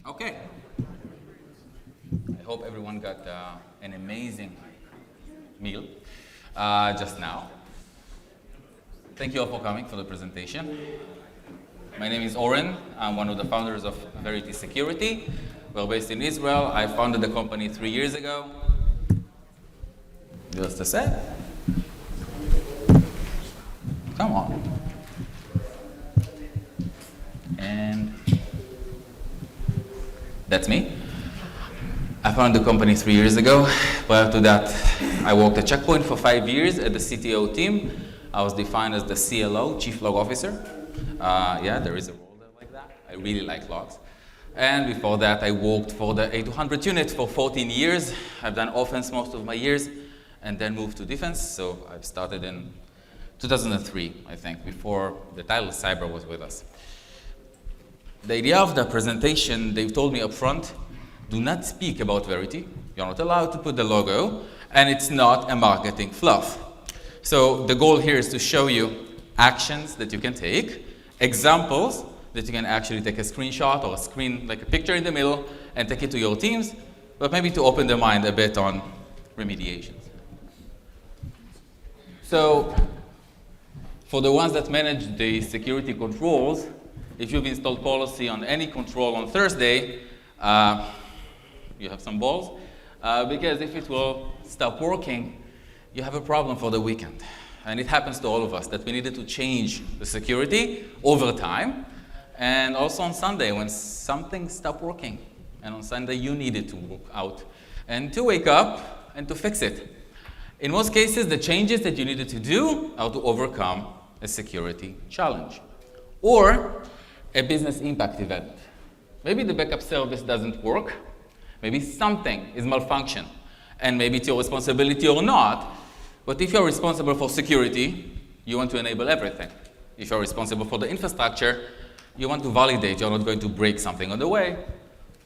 Okay. I hope everyone got an amazing meal just now. Thank you all for coming for the presentation. My name is Oren. I'm one of the founders of Verity Security. We're based in Israel. I founded the company 3 years ago. Just a sec. Come on. And that's me. I founded the company 3 years ago. Prior to that, I worked at Check Point for 5 years at the CTO team. I was defined as the CLO, Chief Log Officer. Yeah, there is a role there like that. I really like logs. And before that, I worked for the A200 unit for 14 years. I've done offense most of my years, and then moved to defense. So I've started in 2003, I think, before the title Cyber was with us. The idea of the presentation, they've told me up front, do not speak about Verity. You're not allowed to put the logo, and it's not a marketing fluff. So the goal here is to show you actions that you can take, examples that you can actually take a screenshot or a screen, like a picture in the middle, and take it to your teams, but maybe to open their mind a bit on remediations. So for the ones that manage the security controls, if you've installed policy on any control on Thursday, you have some balls, because if it will stop working, you have a problem for the weekend. And it happens to all of us that we needed to change the security over time, and also on Sunday when something stopped working. And on Sunday you needed to work out and to wake up and to fix it. In most cases, the changes that you needed to do are to overcome a security challenge or a business impact event. Maybe the backup service doesn't work. Maybe something is malfunction, and maybe it's your responsibility or not. But if you're responsible for security, you want to enable everything. If you're responsible for the infrastructure, you want to validate you're not going to break something on the way,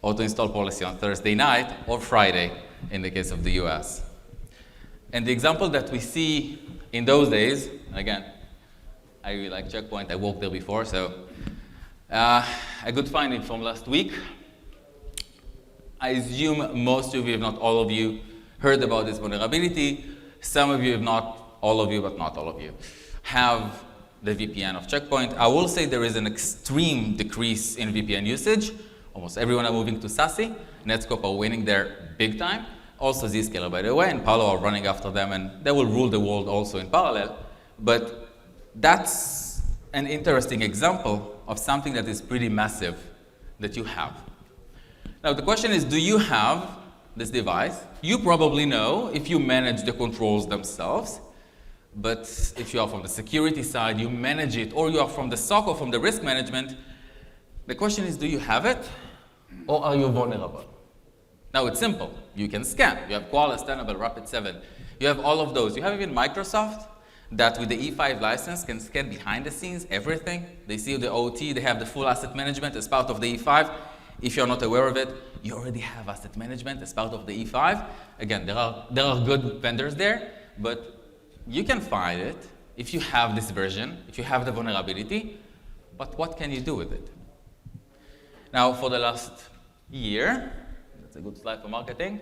or to install policy on Thursday night or Friday in the case of the US. And the example that we see in those days, again, I really like Check Point. I worked there before, so a good finding from last week. I assume most of you, if not all of you, heard about this vulnerability. Some of you, if not all of you, but not all of you, have the VPN of Check Point. I will say there is an extreme decrease in VPN usage. Almost everyone are moving to SASE. Netscope are winning there big time. Also Zscaler, by the way, and Palo are running after them, and they will rule the world also in parallel. But that's an interesting example of something that is pretty massive that you have. Now the question is, do you have this device? You probably know if you manage the controls themselves, but if you are from the security side, you manage it, or you are from the SOC or from the risk management, the question is, do you have it, or are you vulnerable? Now it's simple. You can scan. You have Qualys, Tenable, Rapid7. You have all of those. You have even Microsoft that with the E5 license can scan behind the scenes everything. They see the OT. They have the full asset management as part of the E5. If you're not aware of it, you already have asset management as part of the E5. Again, there are good vendors there, but you can find it if you have this version, if you have the vulnerability, but what can you do with it? Now, for the last year, that's a good slide for marketing.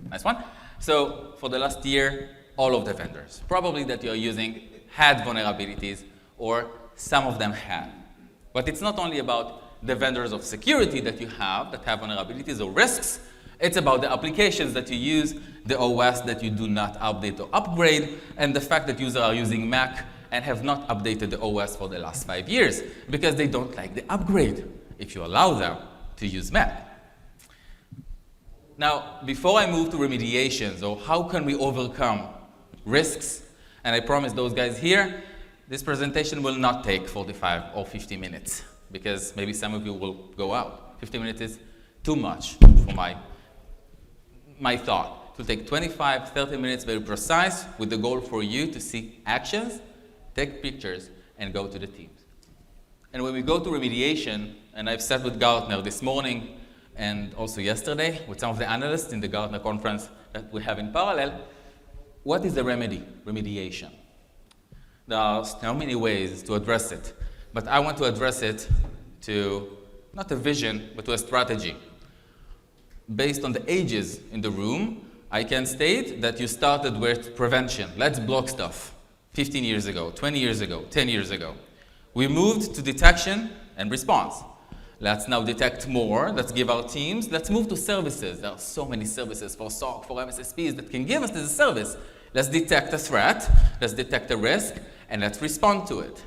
Nice one. So for the last year, all of the vendors, probably that you're using, had vulnerabilities, or some of them had. But it's not only about the vendors of security that you have that have vulnerabilities or risks. It's about the applications that you use, the OS that you do not update or upgrade, and the fact that users are using Mac and have not updated the OS for the last 5 years because they don't like the upgrade if you allow them to use Mac. Now, before I move to remediations, or how can we overcome risks, and I promise those guys here, this presentation will not take 45 or 50 minutes, because maybe some of you will go out. 50 minutes is too much for my thought. It will take 25, 30 minutes, very precise, with the goal for you to see actions, take pictures, and go to the teams. And when we go to remediation, and I've sat with Gartner this morning, and also yesterday with some of the analysts in the Gartner conference that we have in parallel, what is the remediation? There are so many ways to address it, but I want to address it to not a vision, but to a strategy. Based on the ages in the room, I can state that you started with prevention. Let's block stuff. 15 years ago, 20 years ago, 10 years ago. We moved to detection and response. Let's now detect more. Let's give our teams. Let's move to services. There are so many services for SOC, for MSSPs that can give us this service. Let's detect a threat, let's detect a risk, and let's respond to it.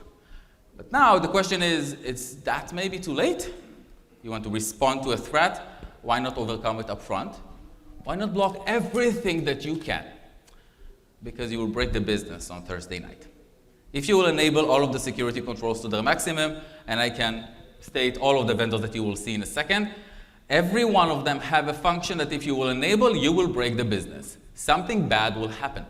But now the question is that maybe too late? You want to respond to a threat? Why not overcome it up front? Why not block everything that you can? Because you will break the business on Thursday night. If you will enable all of the security controls to their maximum, and I can state all of the vendors that you will see in a second, every one of them have a function that if you will enable, you will break the business. Something bad will happen.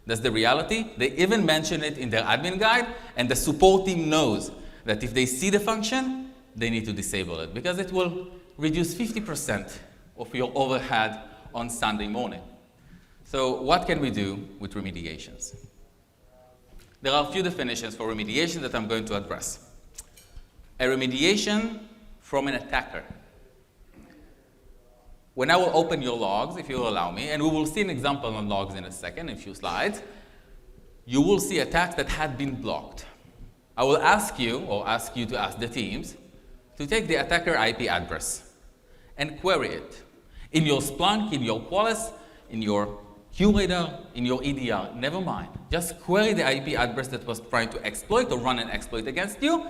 That's the reality. They even mention it in their admin guide, and the support team knows that if they see the function, they need to disable it because it will reduce 50% of your overhead on Sunday morning. So what can we do with remediations? There are a few definitions for remediation that I'm going to address. A remediation from an attacker. When I will open your logs, if you will allow me, and we will see an example on logs in a second, in a few slides, you will see attacks that had been blocked. I will ask you, or ask you to ask the teams, to take the attacker IP address and query it. In your Splunk, in your Qualys, in your QRadar, in your EDR, never mind. Just query the IP address that was trying to exploit or run an exploit against you,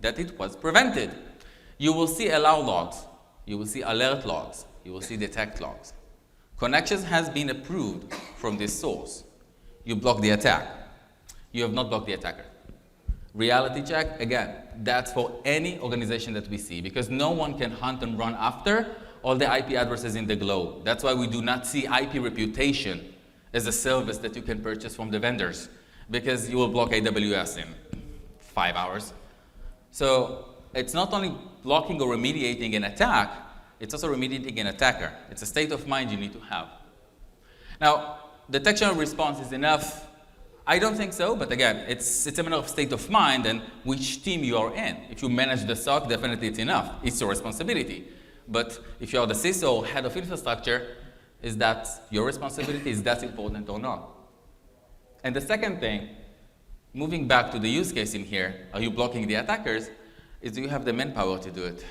that it was prevented. You will see allow logs. You will see alert logs. You will see detect logs. Connections has been approved from this source. You block the attack. You have not blocked the attacker. Reality check, again, that's for any organization that we see because no one can hunt and run after all the IP addresses in the globe. That's why we do not see IP reputation as a service that you can purchase from the vendors because you will block AWS in 5 hours. So it's not only blocking or remediating an attack, it's also remediating an attacker. It's a state of mind you need to have. Now, detection and response is enough. I don't think so, but again, it's a matter of state of mind and which team you are in. If you manage the SOC, definitely it's enough. It's your responsibility. But if you are the CISO or head of infrastructure, is that your responsibility? Is that important or not? And the second thing, moving back to the use case in here, are you blocking the attackers? Is do you have the manpower to do it?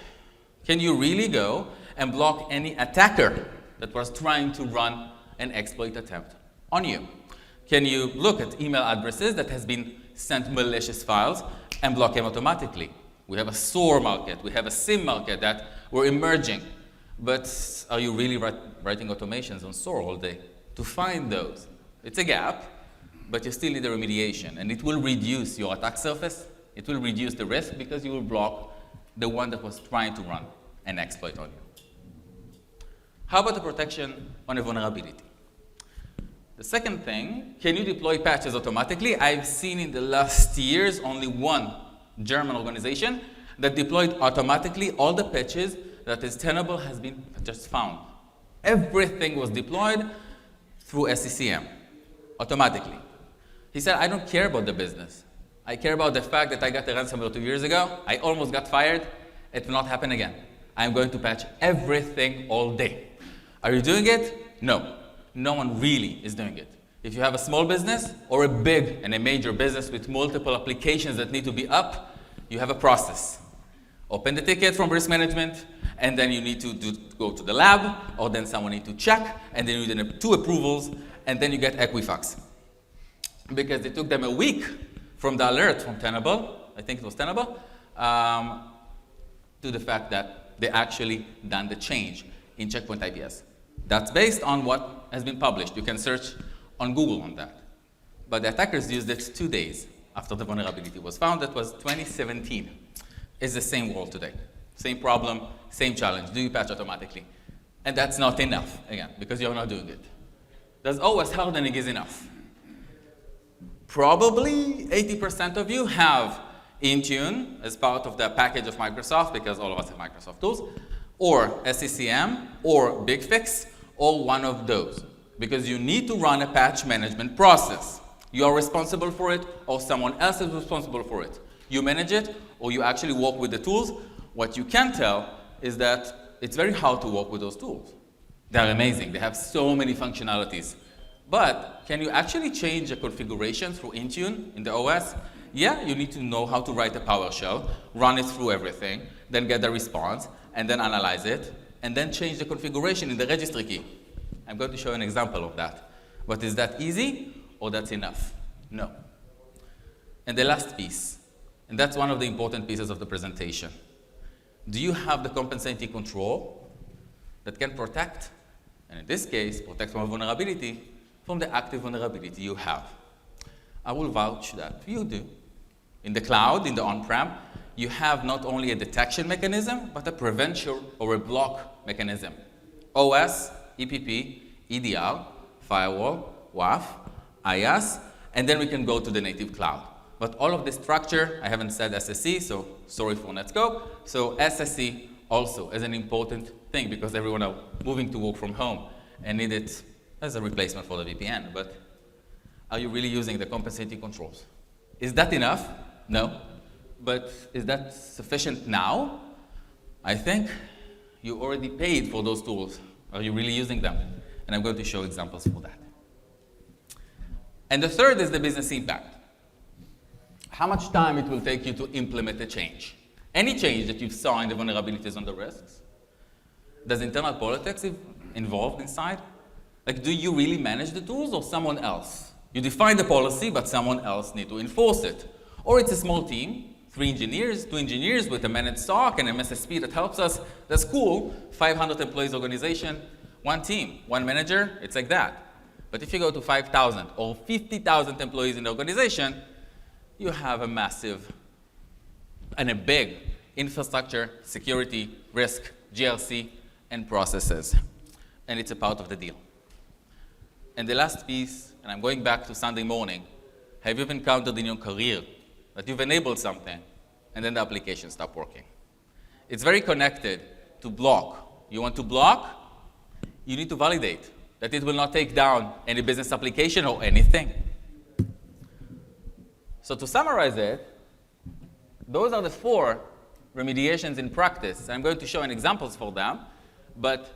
Can you really go and block any attacker that was trying to run an exploit attempt on you? Can you look at email addresses that has been sent malicious files and block them automatically? We have a SOAR market, we have a SIM market that we're emerging. But are you really writing automations on SOAR all day to find those? It's a gap, but you still need a remediation, and it will reduce your attack surface. It will reduce the risk because you will block the one that was trying to run an exploit on you. How about the protection on a vulnerability? The second thing, can you deploy patches automatically? I've seen in the last years only one German organization that deployed automatically all the patches that is tenable has been just found. Everything was deployed through SCCM, automatically. He said, I don't care about the business. I care about the fact that I got a ransomware 2 years ago. I almost got fired. It will not happen again. I'm going to patch everything all day. Are you doing it? No. No one really is doing it. If you have a small business or a big and a major business with multiple applications that need to be up, you have a process. Open the ticket from risk management, and then you need to go to the lab, or then someone needs to check, and then you need 2 approvals, and then you get Equifax. Because it took them a week from the alert from Tenable, I think it was Tenable, to the fact that they actually done the change in Checkpoint IPS. That's based on what has been published. You can search on Google on that. But the attackers used it 2 days after the vulnerability was found. That was 2017. It's the same world today. Same problem, same challenge. Do you patch automatically? And that's not enough, again, because you're not doing it. There's always hardening is enough. Probably 80% of you have Intune as part of the package of Microsoft, because all of us have Microsoft tools, or SCCM, or BigFix, or one of those. Because you need to run a patch management process. You are responsible for it, or someone else is responsible for it. You manage it, or you actually work with the tools, What you can tell is that it's very hard to work with those tools. They're amazing. They have so many functionalities. But can you actually change a configuration through Intune in the OS? Yeah, you need to know how to write a PowerShell, run it through everything, then get the response, and then analyze it, and then change the configuration in the registry key. I'm going to show an example of that. But is that easy, or that's enough? No. And the last piece, and that's one of the important pieces of the presentation. Do you have the compensating control that can protect, and in this case, protect from a vulnerability, from the active vulnerability you have? I will vouch that you do. In the cloud, in the on-prem, you have not only a detection mechanism, but a prevention or a block mechanism. OS, EPP, EDR, firewall, WAF, IaaS, and then we can go to the native cloud. But all of this structure, I haven't said SSE, so sorry for Netscope. So SSE also is an important thing because everyone are moving to work from home and need it as a replacement for the VPN. But are you really using the compensating controls? Is that enough? No. But is that sufficient now? I think you already paid for those tools. Are you really using them? And I'm going to show examples for that. And the third is the business impact. How much time it will take you to implement a change? Any change that you saw in the vulnerabilities and the risks? Does internal politics involved inside? Like, do you really manage the tools or someone else? You define the policy, but someone else needs to enforce it. Or it's a small team, 3 engineers, 2 engineers with a managed SOC and MSSP that helps us. That's cool. 500 employees organization, 1 team, 1 manager, it's like that. But if you go to 5,000 or 50,000 employees in the organization, you have a massive and a big infrastructure, security, risk, GRC, and processes. And it's a part of the deal. And the last piece, and I'm going back to Sunday morning, have you encountered in your career that you've enabled something and then the application stopped working? It's very connected to block. You want to block? You need to validate that it will not take down any business application or anything. So to summarize it, those are the 4 remediations in practice. I'm going to show examples for them, but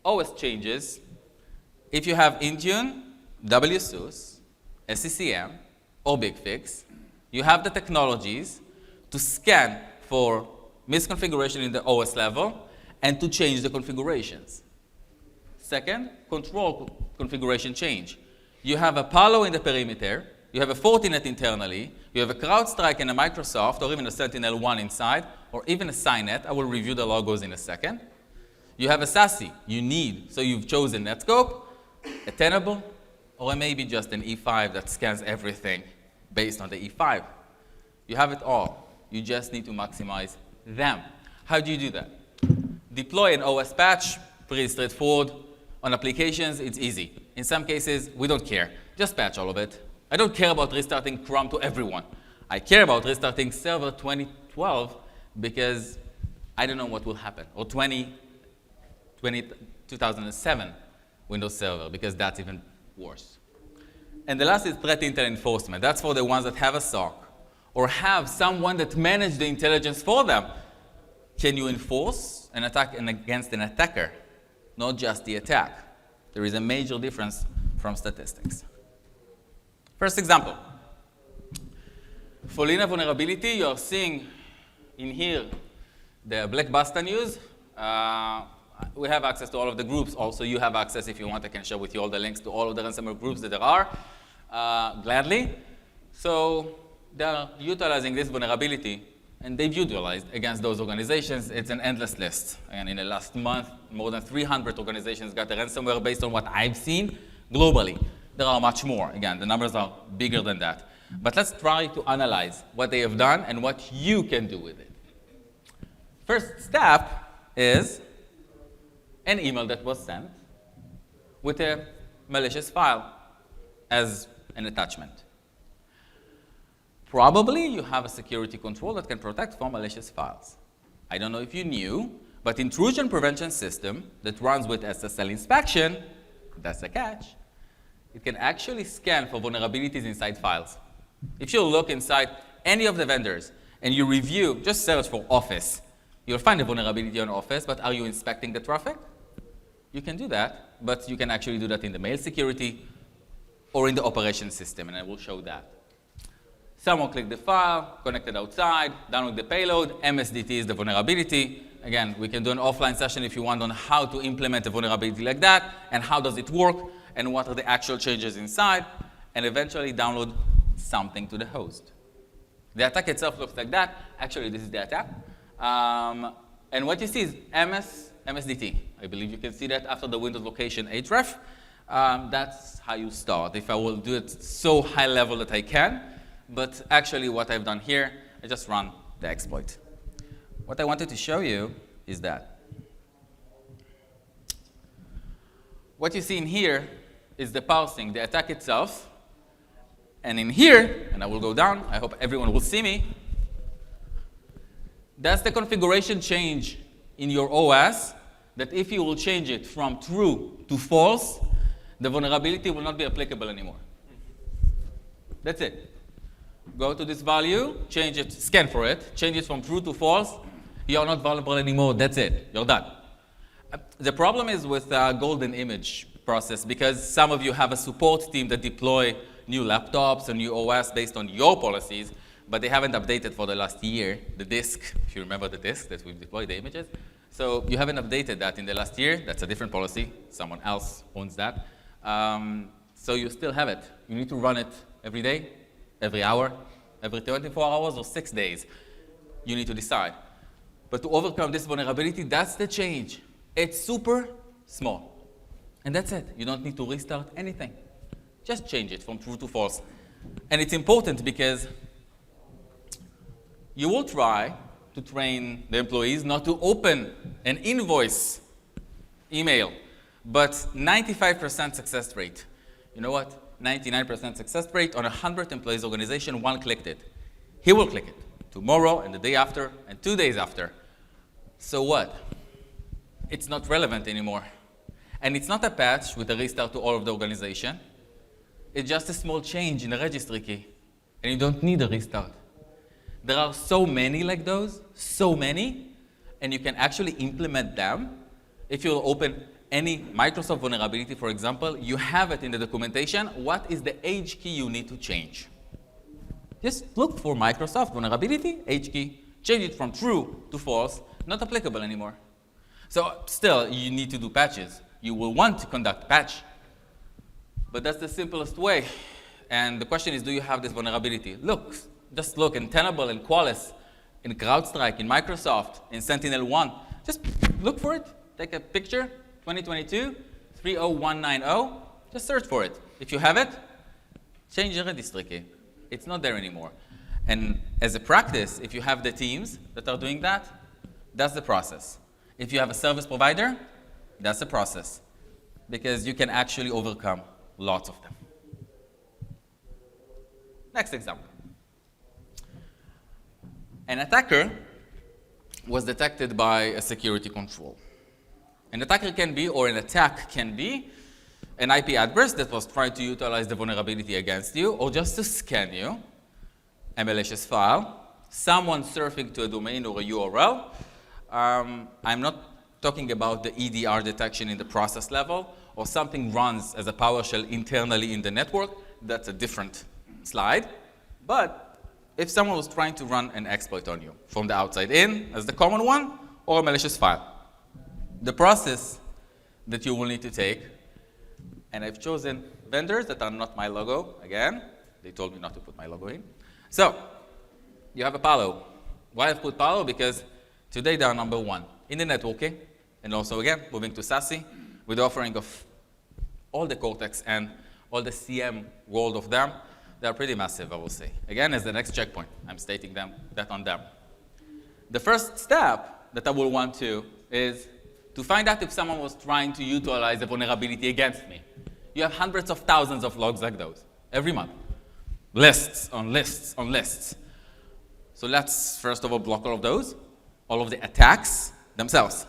OS changes. If you have Intune, WSUS, SCCM, or BigFix, you have the technologies to scan for misconfiguration in the OS level and to change the configurations. Second, control configuration change. You have a Palo in the perimeter, you have a Fortinet internally, you have a CrowdStrike and a Microsoft, or even a Sentinel-1 inside, or even a Signet. I will review the logos in a second. You have a SASE you need, so you've chosen Netscope, a Tenable, or maybe just an E5 that scans everything based on the E5. You have it all. You just need to maximize them. How do you do that? Deploy an OS patch, pretty straightforward. On applications, it's easy. In some cases, we don't care. Just patch all of it. I don't care about restarting Chrome to everyone. I care about restarting Server 2012 because I don't know what will happen. Or 2007 Windows Server, because that's even worse. And the last is threat intel enforcement. That's for the ones that have a SOC or have someone that manages the intelligence for them. Can you enforce an attack against an attacker, not just the attack? There is a major difference from statistics. First example. For Lina vulnerability, you are seeing in here the Black Basta news. We have access to all of the groups. Also, you have access. If you want, I can share with you all the links to all of the ransomware groups that there are, gladly. So they are utilizing this vulnerability, and they've utilized against those organizations. It's an endless list. And in the last month, more than 300 organizations got a ransomware based on what I've seen globally. There are much more. Again, the numbers are bigger than that. But let's try to analyze what they have done and what you can do with it. First step is an email that was sent with a malicious file as an attachment. Probably you have a security control that can protect from malicious files. I don't know if you knew, but intrusion prevention system that runs with SSL inspection, that's a catch, it can actually scan for vulnerabilities inside files. If you look inside any of the vendors and you review, just search for Office, You'll find a vulnerability on Office, but are you inspecting the traffic? You can do that, but you can actually do that in the mail security or in the operation system, and I will show that. Someone clicked the file, connected outside, download the payload, MSDT is the vulnerability. Again, we can do an offline session if you want on how to implement a vulnerability like that, and how does it work, and what are the actual changes inside, and eventually download something to the host. The attack itself looks like that. Actually, this is the attack. And what you see is MSDT. I believe you can see that after the Windows location href. That's how you start. If I will do it so high level that I can, but actually what I've done here, I just run the exploit. What I wanted to show you is that. What you see in here is the parsing, the attack itself. And in here, and I will go down, I hope everyone will see me, that's the configuration change in your OS, that if you will change it from true to false, the vulnerability will not be applicable anymore. That's it. Go to this value, change it, scan for it, change it from true to false, you're not vulnerable anymore, that's it, you're done. The problem is with golden image process, because some of you have a support team that deploy new laptops and new OS based on your policies, but they haven't updated for the last year the disk, if you remember the disk that we've deployed the images. So you haven't updated that in the last year. That's a different policy. Someone else owns that. So you still have it. You need to run it every day, every hour, every 24 hours, or 6 days. You need to decide. But to overcome this vulnerability, that's the change. It's super small. And that's it. You don't need to restart anything. Just change it from true to false. And it's important because you will try to train the employees not to open an invoice email, but 95% success rate. You know what? 99% success rate on a 100 employees organization, one clicked it. He will click it tomorrow and the day after and 2 days after. So what? It's not relevant anymore. And it's not a patch with a restart to all of the organization. It's just a small change in the registry key. And you don't need a restart. There are so many like those, so many, and you can actually implement them. If you open any Microsoft vulnerability, for example, you have it in the documentation. What is the H key you need to change? Just look for Microsoft vulnerability, H key, change it from true to false, not applicable anymore. So still, you need to do patches. You will want to conduct patch. But that's the simplest way. And the question is, do you have this vulnerability? Look, just look in Tenable, in Qualys, in CrowdStrike, in Microsoft, in Sentinel-1. Just look for it. Take a picture, 2022, 30190. Just search for it. If you have it, change the registry key. It's not there anymore. And as a practice, if you have the teams that are doing that, that's the process. If you have a service provider, that's the process. Because you can actually overcome lots of them. Next example. An attacker was detected by a security control. An attacker can be, or an attack can be, an IP address that was trying to utilize the vulnerability against you, or just to scan you, a malicious file, someone surfing to a domain or a URL. I'm not talking about the EDR detection in the process level, or something runs as a PowerShell internally in the network. That's a different slide. But if someone was trying to run an exploit on you from the outside in, as the common one, or a malicious file, the process that you will need to take, and I've chosen vendors that are not my logo, again. They told me not to put my logo in. So you have a Palo. Why I've put Palo? Because today they are number one in the networking, and also, again, moving to SASE, with the offering of all the Cortex and all the CM world of them. They're pretty massive, I will say. Again, as the next checkpoint, I'm stating that on them. The first step that I will want to is to find out if someone was trying to utilize a vulnerability against me. You have hundreds of thousands of logs like those every month. Lists on lists on lists. So let's first of all block all of those, all of the attacks themselves.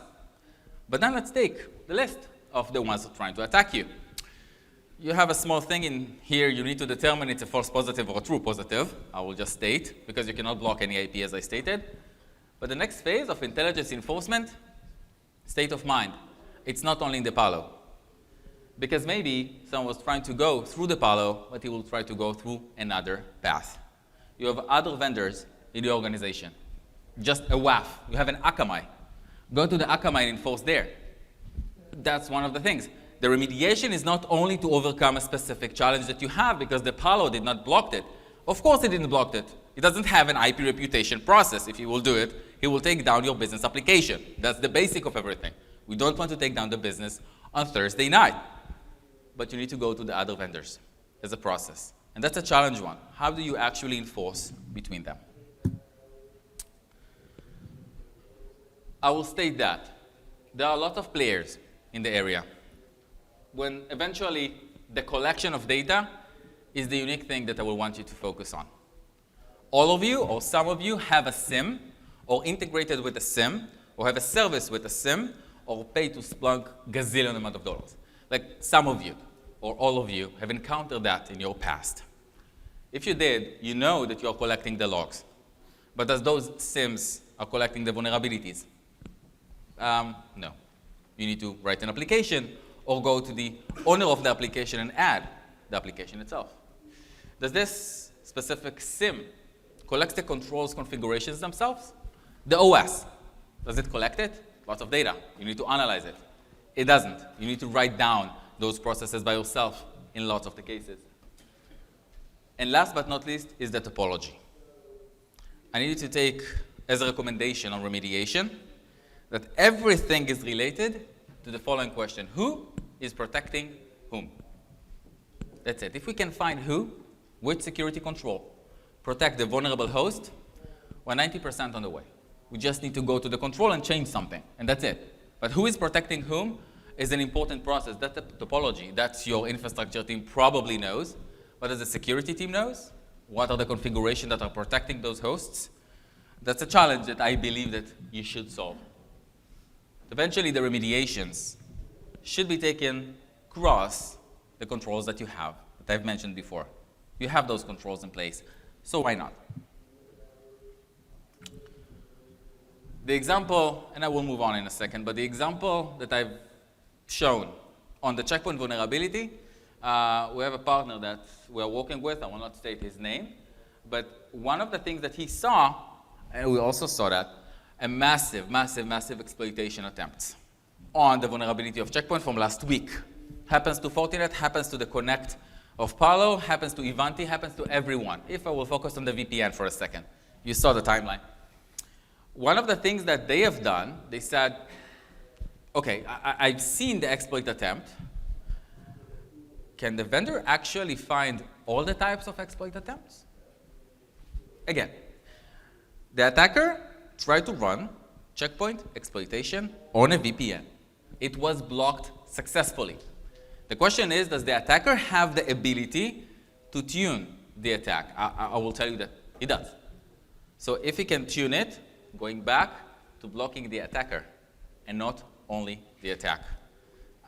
But then let's take the list of the ones that are trying to attack you. You have a small thing in here. You need to determine it's a false positive or a true positive. I will just state, because you cannot block any IP as I stated. But the next phase of intelligence enforcement, state of mind. It's not only in the Palo. Because maybe someone was trying to go through the Palo, but he will try to go through another path. You have other vendors in the organization. Just a WAF. You have an Akamai. Go to the Akamai and enforce there. That's one of the things. The remediation is not only to overcome a specific challenge that you have because the Palo did not block it. Of course it didn't block it. It doesn't have an IP reputation process. If he will do it, he will take down your business application. That's the basic of everything. We don't want to take down the business on Thursday night. But you need to go to the other vendors as a process. And that's a challenge one. How do you actually enforce between them? I will state that there are a lot of players in the area. When eventually the collection of data is the unique thing that I will want you to focus on. All of you or some of you have a SIM or integrated with a SIM or have a service with a SIM or pay to Splunk gazillion amount of dollars. Like some of you or all of you have encountered that in your past. If you did, you know that you are collecting the logs. But as those SIMs are collecting the vulnerabilities, no. You need to write an application or go to the owner of the application and add the application itself. Does this specific SIM collect the controls configurations themselves? The OS, does it collect it? Lots of data. You need to analyze it. It doesn't. You need to write down those processes by yourself in lots of the cases. And last but not least is the topology. I need you to take as a recommendation on remediation that everything is related to the following question. Who is protecting whom? That's it. If we can find who, which security control, protect the vulnerable host, we're 90% on the way. We just need to go to the control and change something, and that's it. But who is protecting whom is an important process. That's the topology. That's your infrastructure team probably knows. But as the security team knows, what are the configurations that are protecting those hosts? That's a challenge that I believe that you should solve. Eventually, the remediations should be taken across the controls that you have, that I've mentioned before. You have those controls in place, so why not? The example, and I will move on in a second, but the example that I've shown on the checkpoint vulnerability, we have a partner that we're working with. I will not state his name, but one of the things that he saw, and we also saw that, a massive exploitation attempt on the vulnerability of checkpoint from last week. Happens to Fortinet, happens to the Connect of Palo, happens to Ivanti, happens to everyone. If I will focus on the VPN for a second. You saw the timeline. One of the things that they have done, they said, okay, I've seen the exploit attempt. Can the vendor actually find all the types of exploit attempts? Again, the attacker tried to run checkpoint exploitation on a VPN. It was blocked successfully. The question is, does the attacker have the ability to tune the attack? I will tell you that he does. So if he can tune it, going back to blocking the attacker and not only the attack.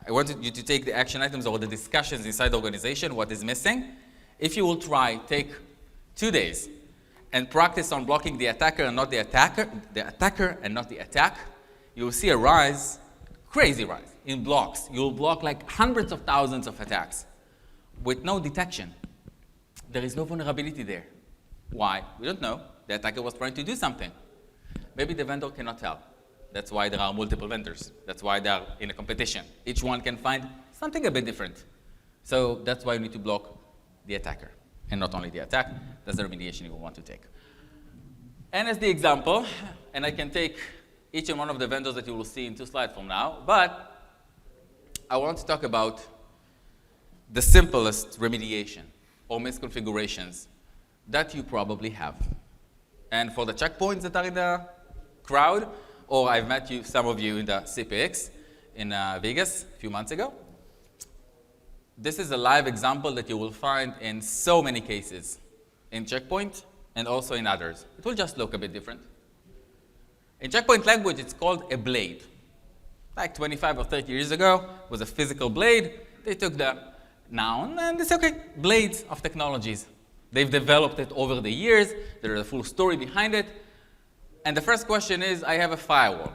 I wanted you to take the action items or the discussions inside the organization, what is missing. If you will try, take 2 days and practice on blocking the attacker and not the attacker and not the attack, you will see a rise, crazy rise in blocks. You will block like hundreds of thousands of attacks with no detection. There is no vulnerability there. Why? We don't know. The attacker was trying to do something. Maybe the vendor cannot tell. That's why there are multiple vendors. That's why they are in a competition. Each one can find something a bit different. So that's why you need to block the attacker. And not only the attack, that's the remediation you will want to take. And as the example, and I can take each and one of the vendors that you will see in 2 slides from now, but I want to talk about the simplest remediation or misconfigurations that you probably have. And for the checkpoints that are in the crowd, or I've met you, some of you in the CPX in Vegas a few months ago, this is a live example that you will find in so many cases, in Checkpoint and also in others. It will just look a bit different. In Checkpoint language, it's called a blade. Like 25 or 30 years ago, it was a physical blade. They took the noun and they said, okay, blades of technologies. They've developed it over the years. There is a full story behind it. And the first question is, I have a firewall.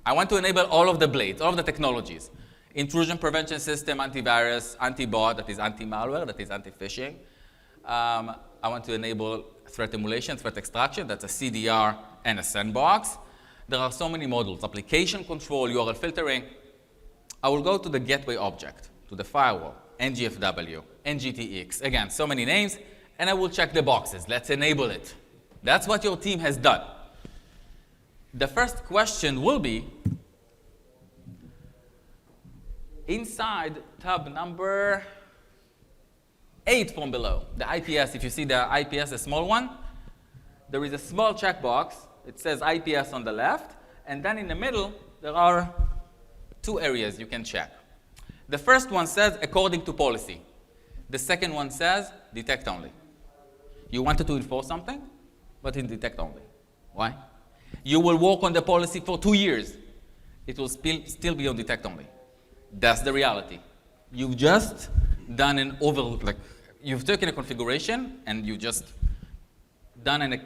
I want to enable all of the blades, all of the technologies. Intrusion prevention system, antivirus, anti-bot, that is anti-malware, that is anti-phishing. I want to enable threat emulation, threat extraction, that's a CDR and a sandbox. There are so many modules, application control, URL filtering. I will go to the gateway object, to the firewall, NGFW, NGTX, again, so many names, and I will check the boxes. Let's enable it. That's what your team has done. The first question will be, inside tab number 8 from below, the IPS, if you see the IPS, a small one, there is a small checkbox. It says IPS on the left, and then in the middle, there are 2 areas you can check. The first one says, according to policy. The second one says, detect only. You wanted to enforce something, but in detect only. Why? You will work on the policy for 2 years. It will still be on detect only. That's the reality. You've just done an you've taken a configuration and you've just done an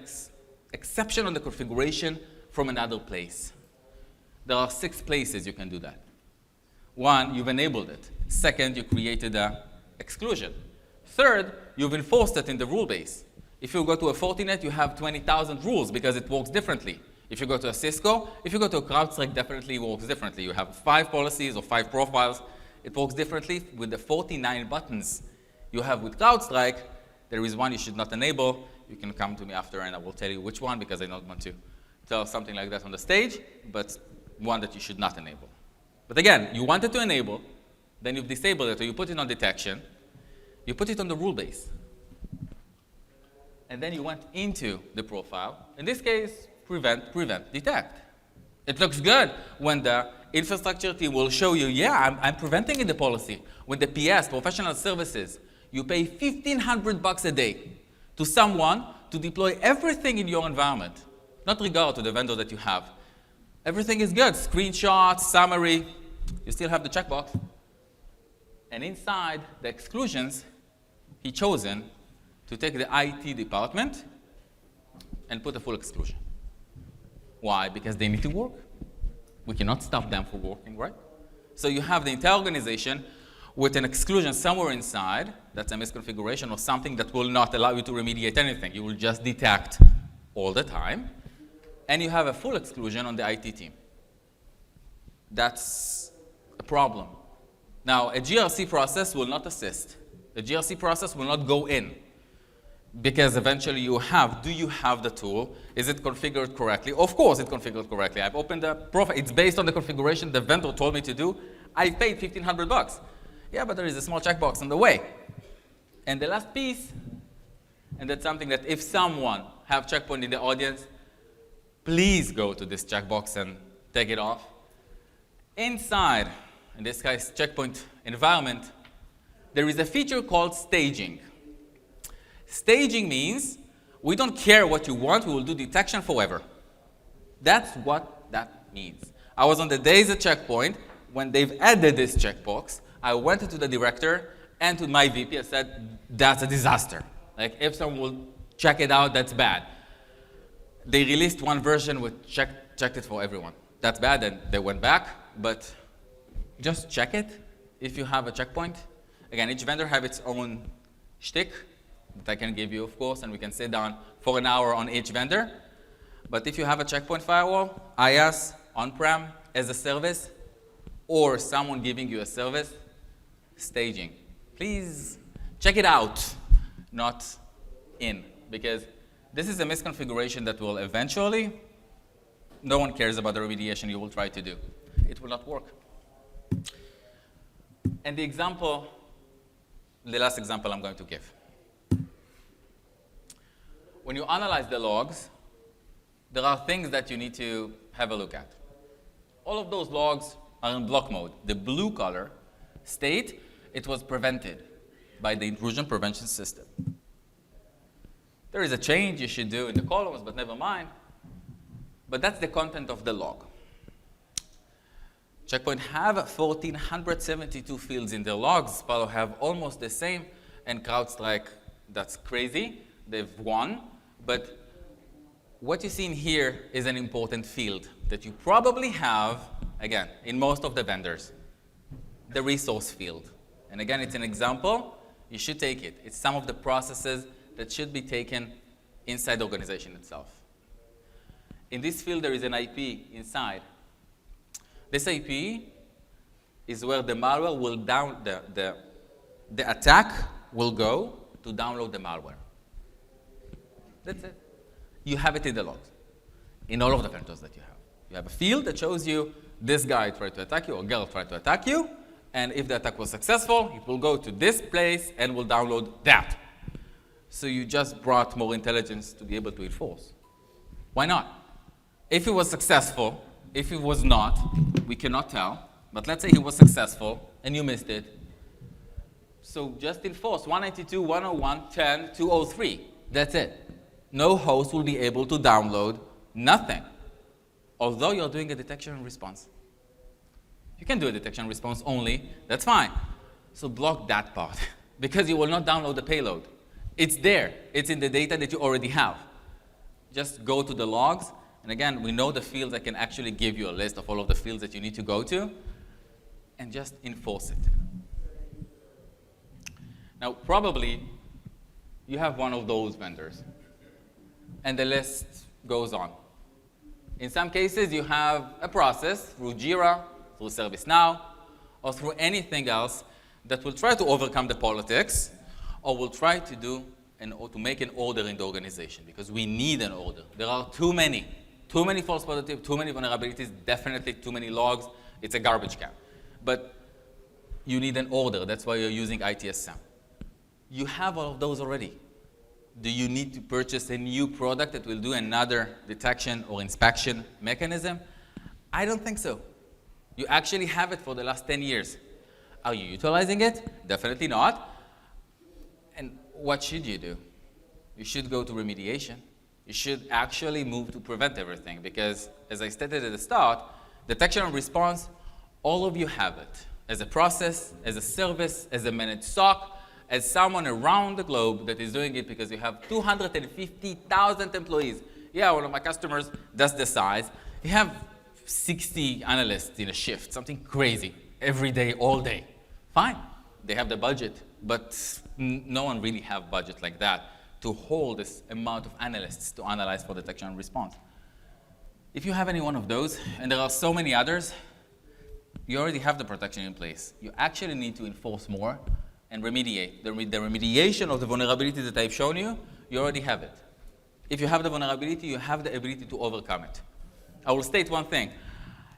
exception on the configuration from another place. There are 6 places you can do that. 1, you've enabled it. 2nd, you created an exclusion. 3rd, you've enforced it in the rule base. If you go to a Fortinet, you have 20,000 rules because it works differently. If you go to a Cisco, if you go to a CrowdStrike, definitely works differently. You have 5 policies or 5 profiles. It works differently with the 49 buttons you have with CrowdStrike. There is one you should not enable. You can come to me after and I will tell you which one because I don't want to tell something like that on the stage, but one that you should not enable. But again, you wanted to enable, then you've disabled it or you put it on detection, you put it on the rule base. And then you went into the profile. In this case, prevent, detect. It looks good when the infrastructure team will show you, yeah, I'm preventing in the policy. With the PS, professional services, you pay $1,500 a day to someone to deploy everything in your environment, not regard to the vendor that you have. Everything is good, screenshots, summary, you still have the checkbox. And inside the exclusions, he chosen to take the IT department and put a full exclusion. Why? Because they need to work. We cannot stop them from working, right? So you have the entire organization with an exclusion somewhere inside, that's a misconfiguration or something that will not allow you to remediate anything. You will just detect all the time. And you have a full exclusion on the IT team. That's a problem. Now, a GRC process will not assist. The GRC process will not go in. Because eventually do you have the tool? Is it configured correctly? Of course it's configured correctly. I've opened the profile. It's based on the configuration the vendor told me to do. I paid $1,500. Yeah, but there is a small checkbox on the way. And the last piece, and that's something that if someone have checkpoint in the audience, please go to this checkbox and take it off. Inside, in this case, checkpoint environment, there is a feature called staging. Staging means we don't care what you want, we will do detection forever. That's what that means. I was on the days at Checkpoint when they've added this checkbox. I went to the director and to my VP. I said, that's a disaster. Like if someone will check it out, that's bad. They released one version which checked it for everyone. That's bad, and they went back, but just check it if you have a checkpoint. Again, each vendor have its own shtick that I can give you, of course, and we can sit down for an hour on each vendor. But if you have a checkpoint firewall, IaaS, on-prem, as a service, or someone giving you a service, staging. Please check it out, not in, because this is a misconfiguration that will eventually, no one cares about the remediation you will try to do. It will not work. And the last example I'm going to give. When you analyze the logs, there are things that you need to have a look at. All of those logs are in block mode. The blue color state it was prevented by the intrusion prevention system. There is a change you should do in the columns, but never mind. But that's the content of the log. Checkpoint have 1,472 fields in their logs. Palo have almost the same, and CrowdStrike, that's crazy. They've won. But what you see in here is an important field that you probably have, again, in most of the vendors, the resource field. And again, it's an example. You should take it. It's some of the processes that should be taken inside the organization itself. In this field, there is an IP inside. This IP is where the malware will the attack will go to download the malware. That's it. You have it in the logs, in all of the vendors that you have. You have a field that shows you this guy tried to attack you or girl tried to attack you, and if the attack was successful, it will go to this place and will download that. So you just brought more intelligence to be able to enforce. Why not? If it was successful, if it was not, we cannot tell, but let's say he was successful and you missed it. So just enforce 192, 101, 10, 203. That's it. No host will be able to download nothing, although you're doing a detection and response. You can do a detection and response only, that's fine. So block that part, because you will not download the payload. It's there. It's in the data that you already have. Just go to the logs, and again, we know the fields. I can actually give you a list of all of the fields that you need to go to, and just enforce it. Now, probably, you have one of those vendors, and the list goes on. In some cases, you have a process through Jira, through ServiceNow, or through anything else that will try to overcome the politics, or will try to do to make an order in the organization, because we need an order. There are too many false positives, too many vulnerabilities, definitely too many logs. It's a garbage can. But you need an order. That's why you're using ITSM. You have all of those already. Do you need to purchase a new product that will do another detection or inspection mechanism? I don't think so. You actually have it for the last 10 years. Are you utilizing it? Definitely not. And what should you do? You should go to remediation. You should actually move to prevent everything, because as I stated at the start, detection and response, all of you have it. As a process, as a service, as a managed SOC, as someone around the globe that is doing it because you have 250,000 employees. Yeah, one of my customers, that's the size. You have 60 analysts in a shift, something crazy, every day, all day. Fine, they have the budget, but no one really have budget like that to hold this amount of analysts to analyze for detection and response. If you have any one of those, and there are so many others, you already have the protection in place. You actually need to enforce more and remediate. The remediation of the vulnerability that I've shown you, you already have it. If you have the vulnerability, you have the ability to overcome it. I will state one thing.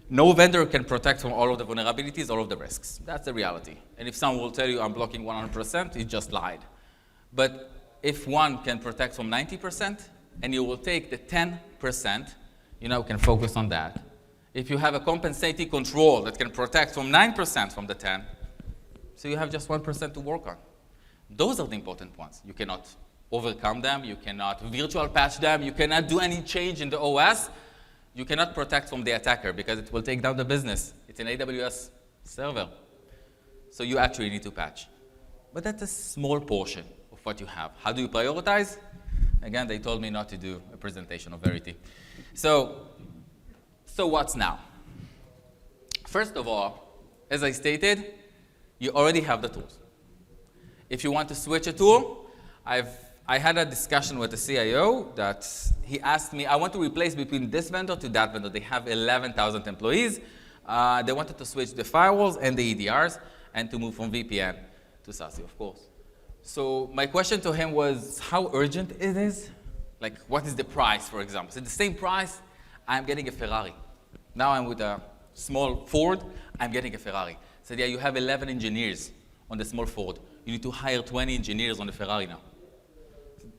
No vendor can protect from all of the vulnerabilities, all of the risks. That's the reality. And if someone will tell you I'm blocking 100%, he just lied. But if one can protect from 90%, and you will take the 10%, you now can focus on that. If you have a compensating control that can protect from 9% from the 10, so you have just 1% to work on. Those are the important ones. You cannot overcome them. You cannot virtual patch them. You cannot do any change in the OS. You cannot protect from the attacker because it will take down the business. It's an AWS server. So you actually need to patch. But that's a small portion of what you have. How do you prioritize? Again, they told me not to do a presentation of Verity. So what's now? First of all, as I stated, you already have the tools. If you want to switch a tool, I had a discussion with the CIO that he asked me, I want to replace between this vendor to that vendor. They have 11,000 employees. They wanted to switch the firewalls and the EDRs and to move from VPN to SASE, of course. So my question to him was how urgent it is. Like, what is the price, for example? So the same price, I'm getting a Ferrari. Now I'm with a small Ford, I'm getting a Ferrari. So yeah, you have 11 engineers on the small Ford. You need to hire 20 engineers on the Ferrari now.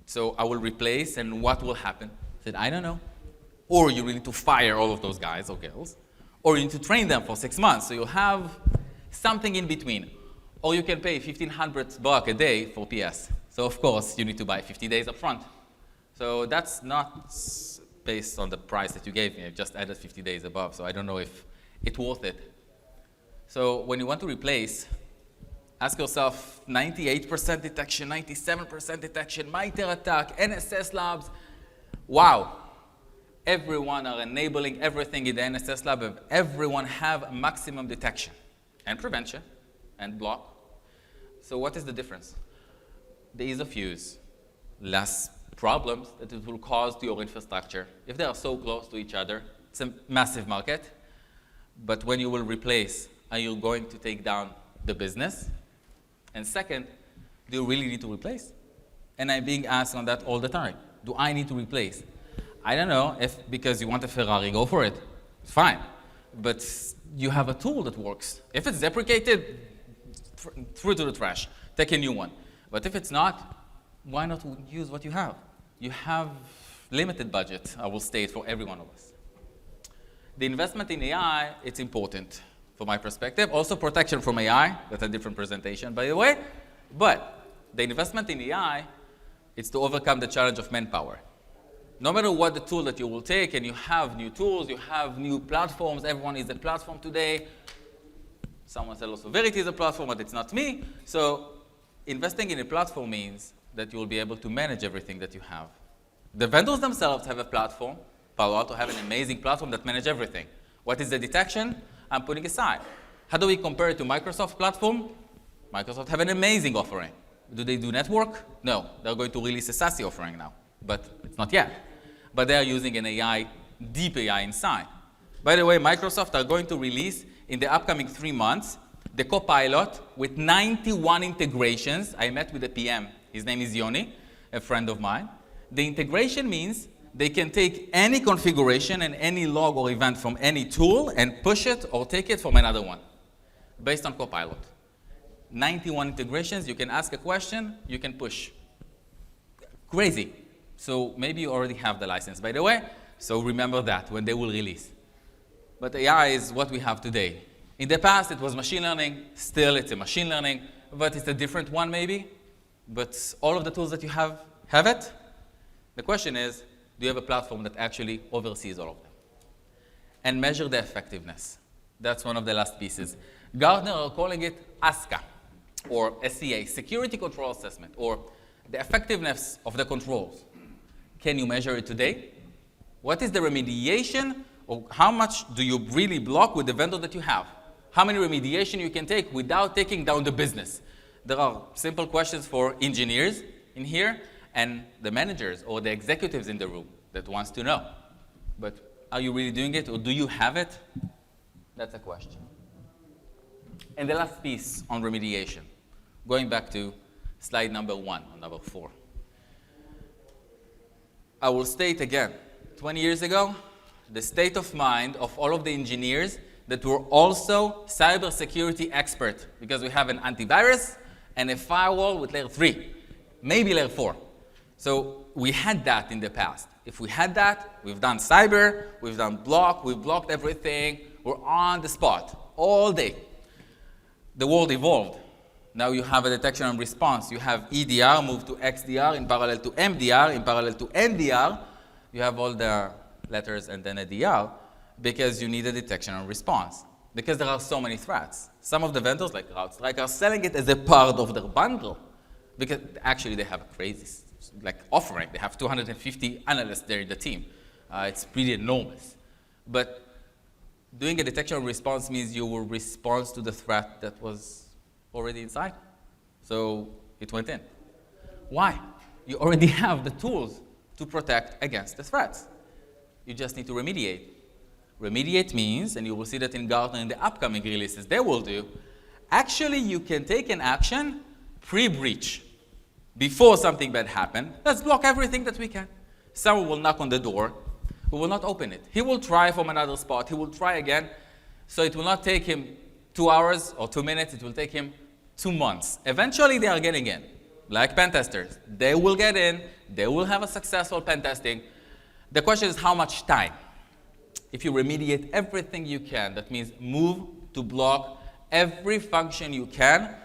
So I will replace, and what will happen? I said, I don't know. Or you need to fire all of those guys or girls, or you need to train them for 6 months. So you'll have something in between. Or you can pay $1,500 a day for PS. So of course, you need to buy 50 days up front. So that's not based on the price that you gave me. I just added 50 days above, so I don't know if it's worth it. So when you want to replace, ask yourself 98% detection, 97% detection, MITRE attack, NSS labs. Wow. Everyone are enabling everything in the NSS lab, and everyone have maximum detection and prevention and block. So what is the difference? The ease of use, less problems that it will cause to your infrastructure. If they are so close to each other, it's a massive market. But when you will replace, are you going to take down the business? And second, do you really need to replace? And I'm being asked on that all the time. Do I need to replace? I don't know if because you want a Ferrari, go for it. It's fine. But you have a tool that works. If it's deprecated, throw it to the trash. Take a new one. But if it's not, why not use what you have? You have limited budget, I will state, for every one of us. The investment in AI, it's important from my perspective. Also protection from AI, that's a different presentation, by the way. But the investment in AI, it's to overcome the challenge of manpower. No matter what the tool that you will take, and you have new tools, you have new platforms, everyone is a platform today. Someone said also Verity is a platform, but it's not me. So investing in a platform means that you will be able to manage everything that you have. The vendors themselves have a platform. Palo Alto have an amazing platform that manages everything. What is the detection? I'm putting aside. How do we compare it to Microsoft platform? Microsoft have an amazing offering. Do they do network? No. They're going to release a SASE offering now, but it's not yet. But they are using an AI, deep AI inside. By the way, Microsoft are going to release in the upcoming 3 months the Copilot with 91 integrations. I met with the PM. His name is Yoni, a friend of mine. The integration means they can take any configuration and any log or event from any tool and push it or take it from another one based on Copilot. 91 integrations, you can ask a question, you can push. Crazy. So maybe you already have the license, by the way, so remember that when they will release. But AI is what we have today. In the past, it was machine learning. Still, it's a machine learning, but it's a different one maybe. But all of the tools that you have it. The question is, do you have a platform that actually oversees all of them? And measure the effectiveness. That's one of the last pieces. Gartner are calling it ASCA, or SCA, Security Control Assessment, or the effectiveness of the controls. Can you measure it today? What is the remediation, or how much do you really block with the vendor that you have? How many remediation you can take without taking down the business? There are simple questions for engineers in here and the managers or the executives in the room that wants to know. But are you really doing it, or do you have it? That's a question. And the last piece on remediation, going back to slide number 1 or number 4. I will state again, 20 years ago, the state of mind of all of the engineers that were also cybersecurity expert, because we have an antivirus and a firewall with layer 3, maybe layer 4. So we had that in the past. If we had that, we've done cyber, we've done block, we've blocked everything, we're on the spot all day. The world evolved. Now you have a detection and response. You have EDR move to XDR in parallel to MDR, in parallel to NDR. You have all the letters and then a DR because you need a detection and response. Because there are so many threats. Some of the vendors, like CrowdStrike, are selling it as a part of their bundle. Because actually they have a crazy offering. They have 250 analysts there in the team. It's pretty enormous. But doing a detection and response means you will respond to the threat that was already inside. So it went in. Why? You already have the tools to protect against the threats. You just need to remediate. Remediate means, and you will see that in Gartner in the upcoming releases they will do, actually you can take an action pre-breach. Before something bad happened, let's block everything that we can. Someone will knock on the door. We will not open it. He will try from another spot. He will try again. So it will not take him 2 hours or 2 minutes. It will take him 2 months. Eventually, they are getting in, like pen testers. They will get in. They will have a successful pen testing. The question is how much time. If you remediate everything you can, that means move to block every function you can,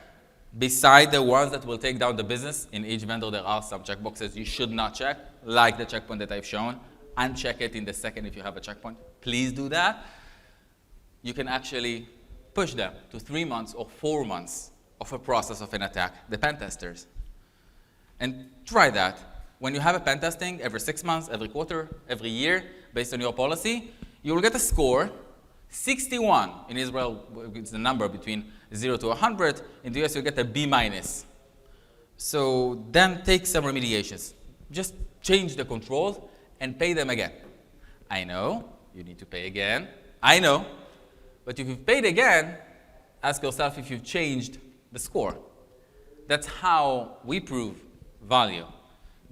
beside the ones that will take down the business. In each vendor, there are some checkboxes you should not check, like the checkpoint that I've shown. Uncheck it in the second if you have a checkpoint. Please do that. You can actually push them to 3 months or 4 months of a process of an attack, the pen testers. And try that. When you have a pen testing, every 6 months, every quarter, every year, based on your policy, you will get a score. 61 in Israel, it's the number between 0 to 100. In the US, you'll get a B minus. So then take some remediations. Just change the controls and pay them again. I know you need to pay again. I know. But if you've paid again, ask yourself if you've changed the score. That's how we prove value.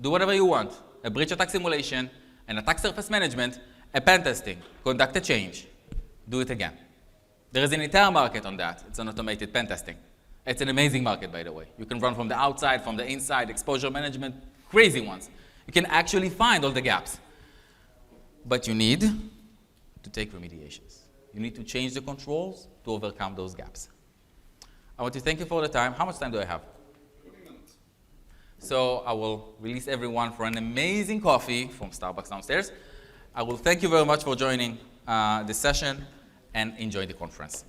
Do whatever you want. A breach attack simulation, an attack surface management, a pen testing. Conduct a change. Do it again. There is an entire market on that. It's an automated pen testing. It's an amazing market, by the way. You can run from the outside, from the inside, exposure management, crazy ones. You can actually find all the gaps. But you need to take remediations. You need to change the controls to overcome those gaps. I want to thank you for the time. How much time do I have? 20 minutes. So I will release everyone for an amazing coffee from Starbucks downstairs. I will thank you very much for joining this session and enjoy the conference.